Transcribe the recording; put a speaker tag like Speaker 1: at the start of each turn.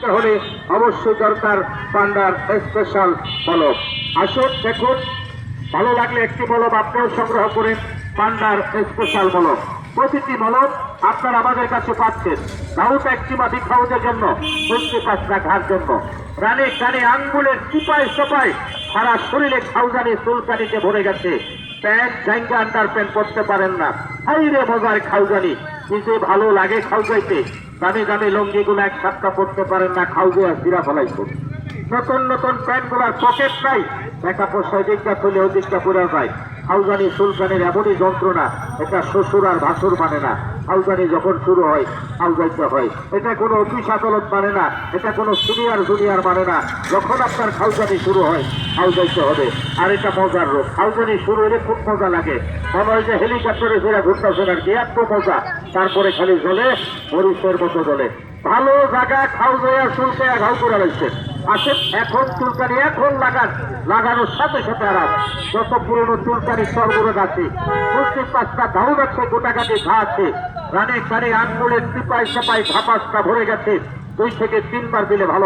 Speaker 1: করতে হলে অবশ্যই দরকার পান্ডার স্পেশাল মলম। আসুন দেখুন, ভালো লাগলে একটি মলম আপনিও সংগ্রহ করেন, পান্ডার স্পেশাল মলম। প্রতিটি মলম আপনারা আমাদের কাছে পাচ্ছেন রাউট একটিমা বিখাউজের জন্য, বুঝতে পাঁচটা ঘার জন্য, রানে কানে আঙ্গুলের চিপায় চপায় সারা শরীরে খাউজানি চুলকানিতে ভরে গেছে, প্যান্ট জাঙ্গা আন্ডার প্যান্ট পরতে পারেন না, হাইরে মজার খাউজানি, নিজে ভালো লাগে খাউজাইতে, দামি দামি লঙ্গিগুলো এক সপ্তাহ পড়তে পারেন না, খাউজে আর জিরা ফলাইছে। নতুন নতুন প্যান্ট গুলার পকেট নাই, টাকা পয়সা দিকটা খুলে ওদিকটা পড়ে যায়। খাউজানি চুলকানির এমনই যন্ত্রণা, এটা শ্বশুর আর ভাসুর মানে না। খাউজানি যখন শুরু হয় খাউজাইতে হয়, এটা কোনো অফিস আদালত মানে না, এটা কোনো সিনিয়র জুনিয়র মানে না। যখন আপনার খাউজানি শুরু হয় খাউজাইতে হবে। আর এটা মজার রোগ, খাউজানি শুরু হলে খুব মজা লাগে, মনে হয় যে হেলিকপ্টারে ফেরা ঘুরতেছেন আর কি, এত মজা। তারপরে খালি জ্বলে, মরিচের মতো জ্বলে। ভালো জায়গা খাউজাইয়া চুলকাইয়া ঘাউ করে রয়েছে। আসেন এখন চুলকানি এখন লাগানোর সাথে সাথে আরাম। যত পুরনো চুলকানি সর্বরোগ আছে, প্রত্যেক পাঁচটা ঘাউ আছে, গোটাকাটি ঘা আছে, রানে কানে আঙ্গুলের টিপায় চাপায় ঘাপাসটা ভরে গেছে, 2 থেকে 3 বার দিলে ভালো।